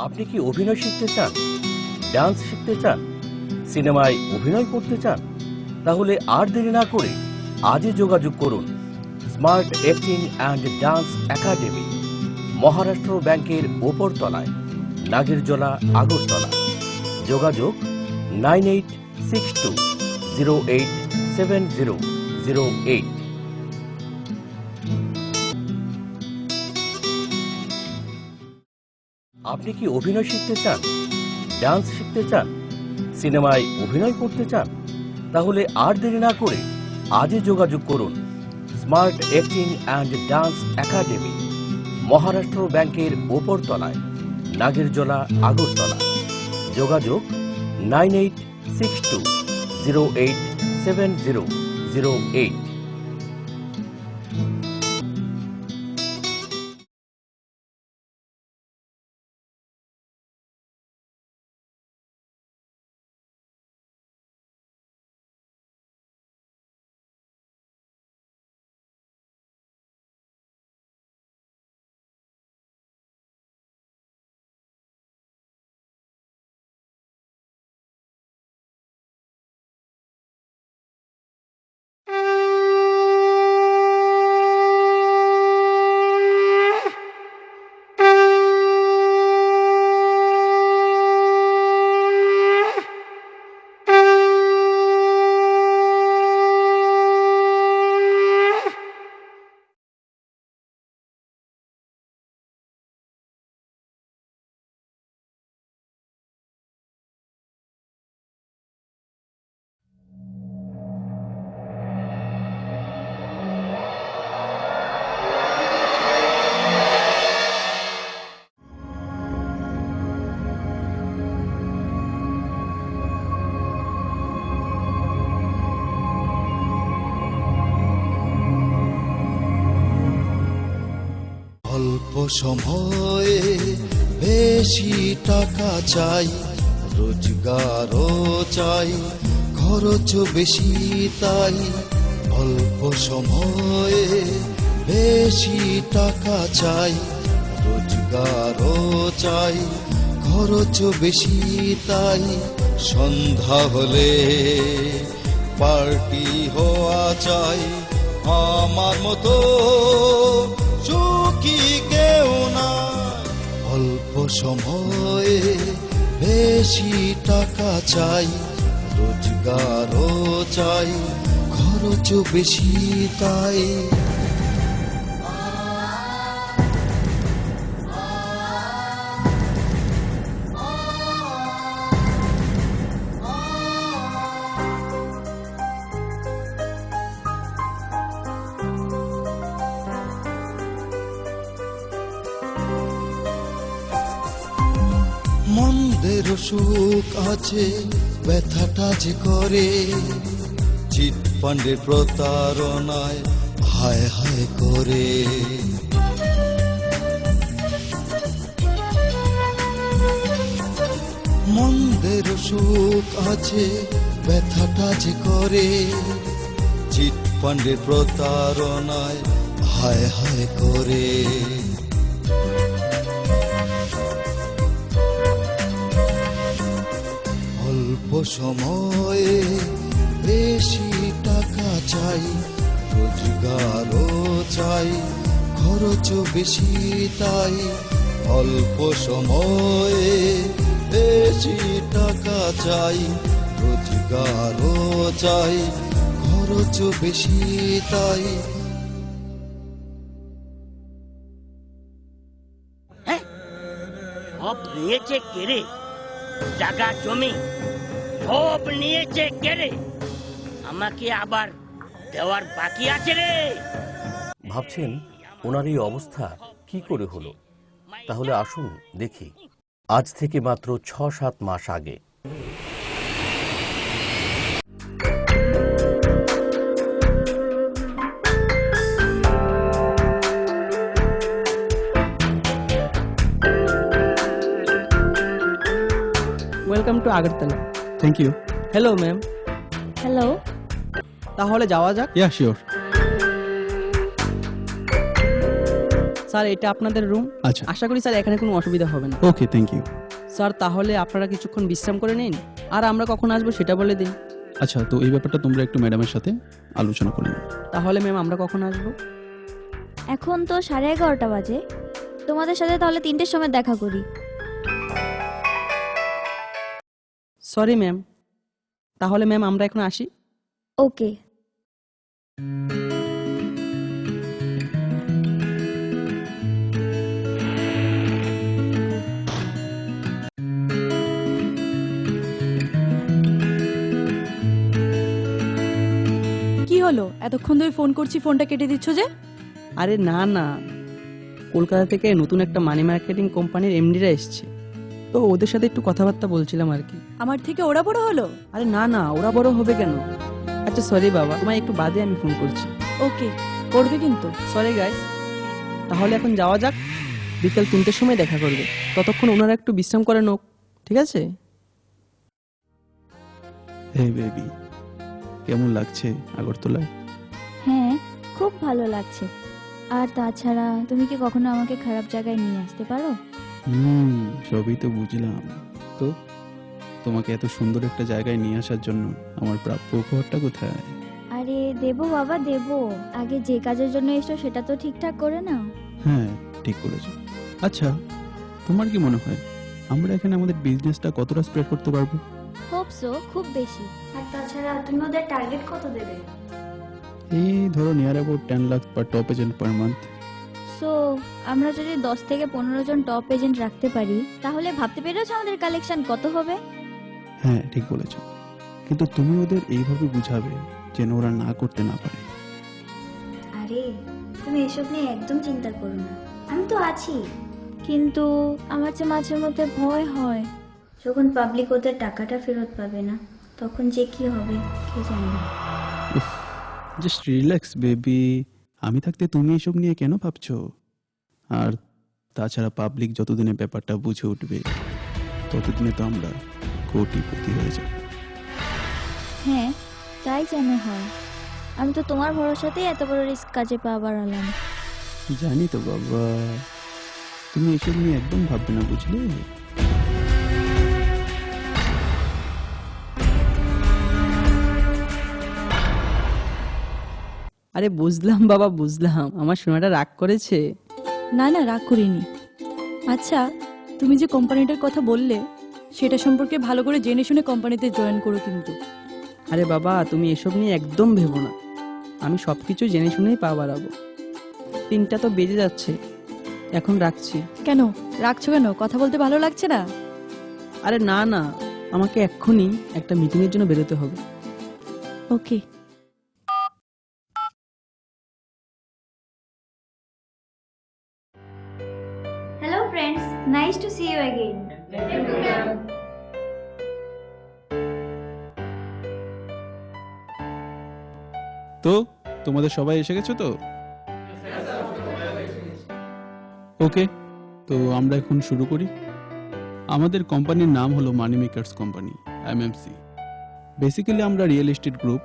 আপনি কি অভিনয় শিখতে চান, ডান্স শিখতে চান, সিনেমায় অভিনয় করতে চান? তাহলে আর দেরি না করে আজই যোগাযোগ করুন smart acting and dance academy, Maharashtra ব্যাংকের ওপরতলায়, নাগেরজোলা, আগরতলা। যোগাযোগ 9862087008। আপনি কি অভিনয় শিখতে চান, ডান্স শিখতে চান, সিনেমায় অভিনয় করতে চান? তাহলে আর দেরি না করে আজই যোগাযোগ করুন smart acting and dance academy, Maharashtra ব্যাংকের ওপরতলায়, নাগেরজোলা, আগরতলা। যোগাযোগ 9862087008। অল্প সময়ে বেশি টাকা চাই, রোজগারও চাই, খরচ বেশি তাই। অল্প সময়ে বেশি টাকা চাই, রোজগারও চাই, খরচ বেশি তাই। সন্ধ্যা হলে পার্টি হওয়া চাই, আমার মতো সুখী কেউ না। অল্প সময়ে বেশি টাকা চাই, রোজগারও চাই, খরচ বেশি তাই। মন্দের সুখ আছে, ব্যথাটা যে করে চিটফান্ডের প্রতারণায় হায় হায় করে। মন্দের সুখ আছে, ব্যথাটা যে করে চিটফান্ডের প্রতারণায় হায় হায় করে। অল্প সময়ে বেশি টাকা চাই, রোজগারও চাই, খরচ বেশি তাই। অল্প সময়ে বেশি টাকা চাই, রোজগারও চাই, খরচ বেশি তাই। সব নিয়েছে কেড়ে, জায়গা জমি সব নিয়েছে কেড়ে, আমাকে আবার দেওয়ার বাকি আছে রে। ভাবছেন ওনার এই অবস্থা কি করে হলো? তাহলে আসুন দেখি। আজ থেকে মাত্র ৬-৭ মাস আগে welcome to Agartala. Thank you. Hello ma'am. Hello, তাহলে যাওয়া যাক। Yeah sure. স্যার এটা আপনাদের রুম। আচ্ছা আশা করি স্যার এখানে কোনো অসুবিধা হবে না। ওকে, থ্যাংক ইউ। স্যার তাহলে আপনারা কিছুক্ষণ বিশ্রাম করে নিন, আর আমরা কখন আসবো সেটা বলে দিন। আচ্ছা, তো এই ব্যাপারটা তোমরা একটু ম্যাডামের সাথে আলোচনা করে নাও। তাহলে ম্যাম আমরা কখন আসবো? এখন তো 11:30 বাজে, তোমাদের সাথে তাহলে 3টের সময় দেখা করি। সরি ম্যাম, তাহলে ম্যাম আমরা এখন আসি। ওকে। কি হলো, এতক্ষণ ধরে ফোন করছি, ফোনটা কেটে দিচ্ছ যে? আরে না না, কলকাতা থেকে নতুন একটা মানি মার্কেটিং কোম্পানির এমডিরা এসছে, তো ওদের সাথে একটু কথাবার্তা বলছিলাম আর কি। আমার থেকে ওরা বড় হলো? আরে না না, ওরা বড় হবে কেন। আচ্ছা সরি বাবা, তোমায় একটু বাদে আমি ফোন করছি। ওকে, করবে কিন্তু। সরি গাইস, তাহলে এখন যাওয়া যাক, বিকেল 3টের সময় দেখা করবে। ততক্ষণ ওনারা একটু বিশ্রাম করে নোক, ঠিক আছে? হে বেবি, কেমন লাগছে আগরতলায়? হ্যাঁ, খুব ভালো লাগছে। আর তাছাড়া তুমি কি কখনো আমাকে খারাপ জায়গায় নিয়ে আসতে পারো? সবই তো বুঝলাম। তো তোমাকে এত সুন্দর একটা জায়গায় নিয়ে আসার জন্য আমার প্রাপ্য উপহারটা কোথায়? আরে দেবো বাবা দেবো, আগে যে কাজের জন্য এসো সেটা তো ঠিকঠাক করে নাও। হ্যাঁ, ঠিক বলেছো। আচ্ছা, তোমার কি মনে হয় আমরা এখানে আমাদের বিজনেসটা কতটা স্প্রেড করতে পারবো? হোপ সো, খুব বেশি। আর তাছাড়া তুমি ওদের টার্গেট কত দেবে? এই ধরো near about 10 lakh per top agent per month. So আমরা যদি 10 থেকে 15 জন টপ এজেন্ট রাখতে পারি, তাহলে ভাবতে পেরেছো আমাদের কালেকশন কত হবে? হ্যাঁ, ঠিক বলেছো, কিন্তু তুমি ওদের এইভাবে বুঝাবে যেন ওরা না করতে না পারে। আরে তুমি এসব নিয়ে একদম চিন্তা করো না, আমি তো আছি। কিন্তু আমার যে মাঝে মধ্যে ভয় হয়, যখন পাবলিক ওদের টাকাটা ফেরত পাবে না, তখন যে কি হবে কে জানে। জাস্ট রিল্যাক্স বেবি, আমি থাকতে তুমি এসব নিয়ে কেন ভাবছো? আর তাছাড়া পাবলিক যতদিনে ব্যাপারটা বুঝে উঠবে, ততদিনে তো আমরা কোটিপতি হয়ে যাব। হ্যাঁ, তাই যেন হয়। আমি তো তোমার ভরসাতেই এত বড় রিস্ক কাজে পা বাড়ালাম। জানি তো বাবা, তুমি এসব নিয়ে একদম ভাববে না, বুঝলে? আরে বুঝলাম বাবা বুঝলাম, আমার সোনাটা রাগ করেছে। না না, রাগ করিনি। আচ্ছা, তুমি যে কোম্পানিটার কথা বললে, সেটা সম্পর্কে ভালো করে জেনে শুনে কোম্পানিতে জয়েন করো কিন্তু। আরে বাবা তুমি এসব নিয়ে একদম ভেবো না, আমি সব কিছু জেনে শুনেই পা বাড়াবো। 3টা তো বেজে যাচ্ছে, এখন রাখছি। কেন রাখছো কেন? কথা বলতে ভালো লাগছে না? আরে না না, আমাকে এক্ষুনি একটা মিটিংয়ের জন্য বেরোতে হবে। Okay. Hello friends, nice to see you again. তো তোমাদের সবাই এসে গেছো তো? ওকে, তো আমরা এখন শুরু করি। আমাদের কোম্পানির নাম হলো মানি মেকার্স কোম্পানি, এমএমসি। বেসিক্যালি আমরা রিয়েল এস্টেট গ্রুপ।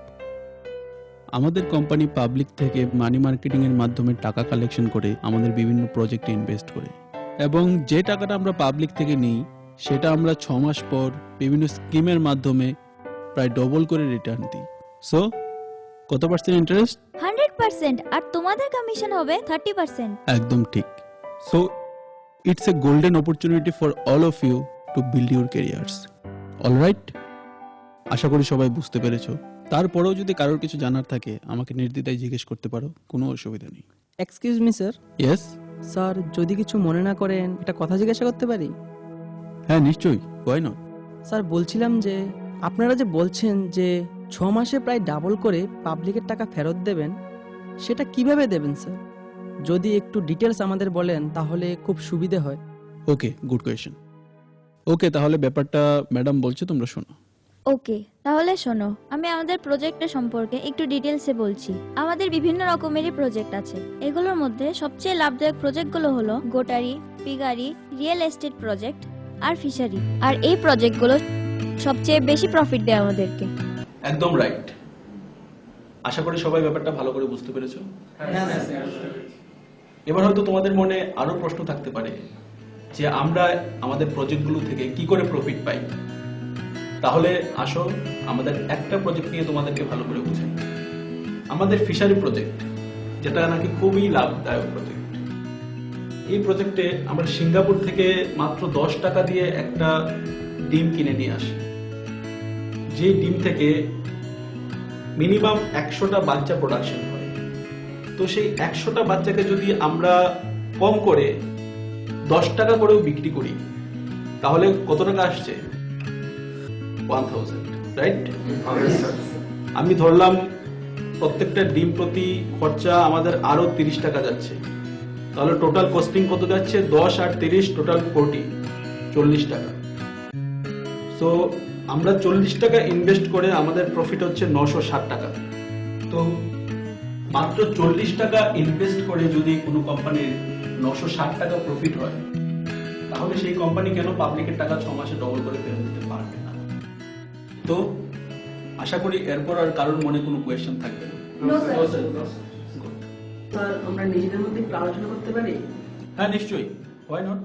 আমাদের কোম্পানি পাবলিক থেকে মানি মার্কেটিং এর মাধ্যমে টাকা কালেকশন করে আমাদের বিভিন্ন প্রজেক্টে ইনভেস্ট করে, এবং যে টাকাটা আমরা পাবলিক থেকে নিই সেটা আমরা 6 মাস পর বিভিন্ন স্কিমের মাধ্যমে প্রায় ডবল করে রিটার্ন দিই। সো কত পার্সেন্ট ইন্টারেস্ট? 100%। আর তোমাদের কমিশন হবে 30%। একদম ঠিক। So it's a golden opportunity for all of you to build your careers. Alright, আশা করি সবাই বুঝতে পেরেছো। তারপরেও যদি কারোর কিছু জানার থাকে আমাকে নির্দ্বিধায় জিজ্ঞেস করতে পারো, কোনো অসুবিধা নেই। Excuse me sir. Yes sir যদি কিছু মনে না করেন একটা কথা জিজ্ঞাসা করতে পারি? হ্যাঁ নিশ্চয়ই, হোয়াই নট। স্যার বলছিলাম যে আপনারা যে বলছেন যে 6 মাসে প্রায় ডাবল করে পাবলিকের টাকা ফেরত দেবেন, সেটা কিভাবে দেবেন স্যার? যদি একটু ডিটেলস আমাদের বলেন তাহলে খুব সুবিধে হয়। ওকে, গুড কোয়েশ্চেন। ওকে, তাহলে ব্যাপারটা ম্যাডাম বলছে, তোমরা শোনো। ওকে, তাহলে শোনো, আমি আমাদের প্রজেক্টের সম্পর্কে একটু ডিটেলসে বলছি। আমাদের বিভিন্ন রকমেরই প্রজেক্ট আছে। এগুলোর মধ্যে সবচেয়ে লাভদায়ক প্রজেক্টগুলো হলো গোটারি, পিগারি, রিয়েল এস্টেট প্রজেক্ট আর ফিশারি। আর এই প্রজেক্টগুলো সবচেয়ে বেশি প্রফিট দেয় আমাদেরকে। একদম রাইট। আশা করি সবাই ব্যাপারটা ভালো করে বুঝতে পেরেছো। এবার হয়তো তোমাদের মনে আরো প্রশ্ন থাকতে পারে যে আমরা আমাদের প্রজেক্টগুলো থেকে কি করে প্রফিট পাই। তাহলে আসো আমাদের একটা প্রজেক্ট নিয়ে তোমাদেরকে ভালো করে বুঝাই। আমাদের ফিশারি প্রজেক্ট, যেটা নাকি খুবই লাভদায়ক প্রজেক্ট। এই প্রজেক্টে আমরা সিঙ্গাপুর থেকে মাত্র 10 টাকা দিয়ে একটা ডিম কিনে নিয়ে আসি, যে ডিম থেকে মিনিমাম 100টা বাচ্চা প্রোডাকশন হয়। তো সেই 100টা বাচ্চাকে যদি আমরা কম করে 10 টাকা করেও বিক্রি করি, তাহলে কত টাকা আসছে? 1000, রাইট? আমি ধরলাম প্রত্যেকটা ডিম প্রতি খরচা আমাদের আরো 30 টাকা যাচ্ছে, তাহলে টোটাল কস্টিং কত যাচ্ছে? 10 আর 30 টোটাল 40 টাকা। সো আমরা 40 টাকা ইনভেস্ট করে আমাদের প্রফিট হচ্ছে 960 টাকা। তো মাত্র 40 টাকা ইনভেস্ট করে যদি কোনো কোম্পানির 960 টাকা প্রফিট হয়, তাহলে সেই কোম্পানি কেন পাবলিকের টাকা 6 মাসে ডবল করে ফেরত দিতে পারবে না? তো আশা করি এরপর আর কারোর মনে কোনো কোয়েশ্চেন থাকবে না। Good. স্যার আমরা নিজেদের মধ্যে একটু আলোচনা করতে পারি? হ্যাঁ, নিশ্চয়ই, হোয়াই নট।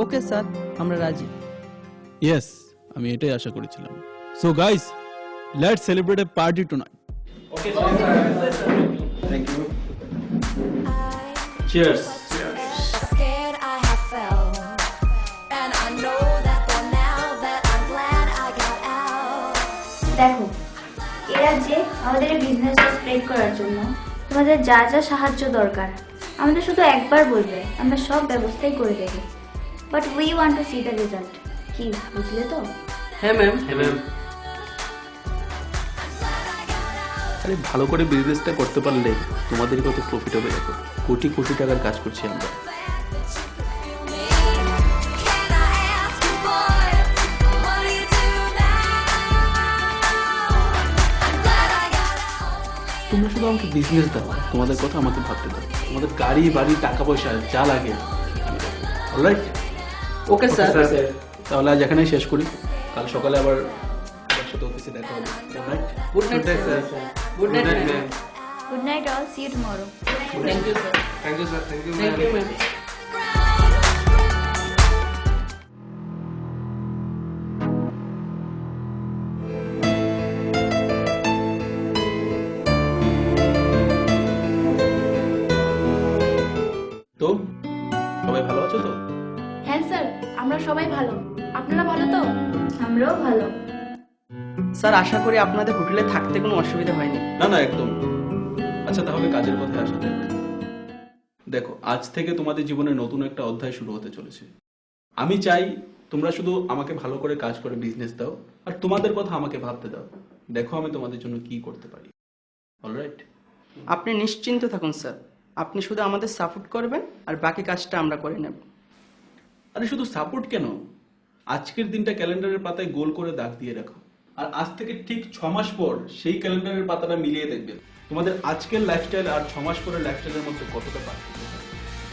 ওকে স্যার, আমরা রাজি। ইয়েস, আমি এটাই আশা করেছিলাম। So guys, let's celebrate a party tonight. Okay, thank you. Cheers. Scared I have felt, and I know that for now that I'm glad I got out. দেখো, এরা যে আমাদের বিজনেসটা স্প্রেড করার জন্য তোমাদের যা যা সাহায্য দরকার আমাদের শুধু একবার বলবে, আমরা সব ব্যবস্থাই করে দেব। But we want to see the result. কি বুঝলে তো? হ্যাঁ ম্যাম। আরে ভালো করে বিজনেসটা করতে পারলে তোমাদের কত প্রফিট হবে দেখো। কোটি কোটি টাকার কাজ করছি আমরা। Can I ask you, boy, what do you do now? I'm glad I got out. তোমরা শুধু আমাকে বিজনেস দাও, তোমাদের কথা আমাকে ভাবতে দাও। তোমাদের গাড়ি বাড়ি টাকা পয়সা যা লাগে আমি দেবো। অলরাইট? Okay sir. তাহলে আজ এখানেই শেষ করি, কাল সকালে আবার একসাথে অফিসে দেখা হবে। Good night. Good night sir. Good night ma'am. Good night all, see you tomorrow. Thank you sir. Thank you sir, thank you thank you ma'am. তো সবাই ভালো আছো তো? হ্যাঁ স্যার, আমরা সবাই ভালো। আপনারা ভালো তো? আমরাও ভালো। স্যার আশা করি আপনাদের হোটেলে থাকতে কোনো অসুবিধা হয়নি। না না, একদম। আচ্ছা, তাহলে কাজের কথায় আসা যাক। দেখো, আজ থেকে তোমাদের জীবনে নতুন একটা অধ্যায় শুরু হতে চলেছে। আমি চাই তোমরা শুধু আমাকে ভালো করে কাজ করে বিজনেস দাও, আর তোমাদের কথা আমাকে ভাবতে দাও। দেখো আমি তোমাদের জন্য কি করতে পারি। অলরাইট? আপনি নিশ্চিন্ত থাকুন স্যার, আপনি শুধু আমাদের সাপোর্ট করবেন আর বাকি কাজটা আমরা করে নেব। আরে শুধু সাপোর্ট কেন, আজকের দিনটা ক্যালেন্ডারের পাতায় গোল করে দাগ দিয়ে রাখো, আর আজ থেকে ঠিক 6 মাস পর সেই ক্যালেন্ডারের পাতাটা মিলিয়ে দেখবেন তোমাদের আজকের লাইফস্টাইল আর 6 মাস পরের লাইফস্টাইলের মধ্যে কতটা পার্থক্য হয়।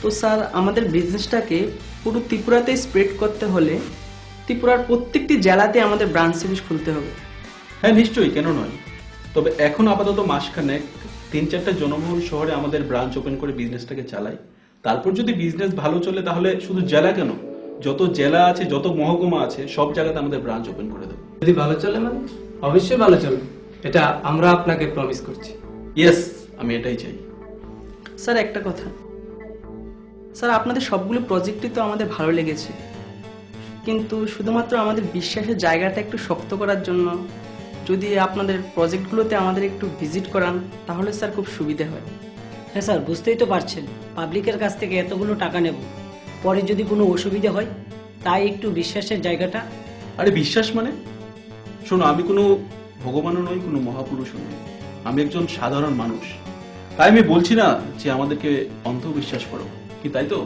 তো স্যার আমাদের বিজনেসটাকে পুরো ত্রিপুরাতে স্প্রেড করতে হলে ত্রিপুরার প্রত্যেকটি জেলাতে আমাদের ব্রাঞ্চ অফিস খুলতে হবে। হ্যাঁ নিশ্চয়ই, কেন নয়। তবে এখন আপাতত মাসখানেক 3-4টা জনবহুল শহরে আমাদের ব্রাঞ্চ ওপেন করে বিজনেসটাকে চালাই। তারপর যদি বিজনেস ভালো চলে তাহলে শুধু জেলা কেন, যত জেলা আছে, যত মহকুমা আছে, সব জায়গাতে আমাদের ব্রাঞ্চ ওপেন করে দেবো। যদি ভালো চলে মানে অবশ্যই ভালো চলবে, এটা আমরা আপনাকে প্রমিস করছি। ইয়েস, আমি এটাই চাই। স্যার একটা কথা, স্যার আপনাদের সবগুলো প্রজেক্টই তো আমাদের ভালো লেগেছে, কিন্তু শুধুমাত্র আমাদের বিশ্বাসের জায়গাটা একটু শক্ত করার জন্য যদি আপনাদের প্রজেক্টগুলোতে আমাদের একটু ভিজিট করান তাহলে স্যার খুব সুবিধা হয়। হ্যাঁ স্যার, বুঝতেই তো পারছেন পাবলিকের কাছ থেকে এতগুলো টাকা নেব, পরে যদি কোনো অসুবিধা হয়, তাই একটু বিশ্বাসের জায়গাটা। আরে বিশ্বাস মানে? শোনো, আমি কোনো ভগবানও নই, কোনো মহাপুরুষও নই, আমি একজন সাধারণ মানুষ। তাই আমি বলছি না যে আমাদেরকে অন্ধবিশ্বাস করো, কি তাই তো?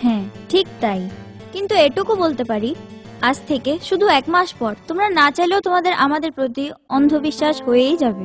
হ্যাঁ ঠিক তাই, কিন্তু এটুকু বলতে পারি আজ থেকে শুধু 1 মাস পর তোমরা না চাইলেও তোমাদের আমাদের প্রতি অন্ধবিশ্বাস হয়েই যাবে।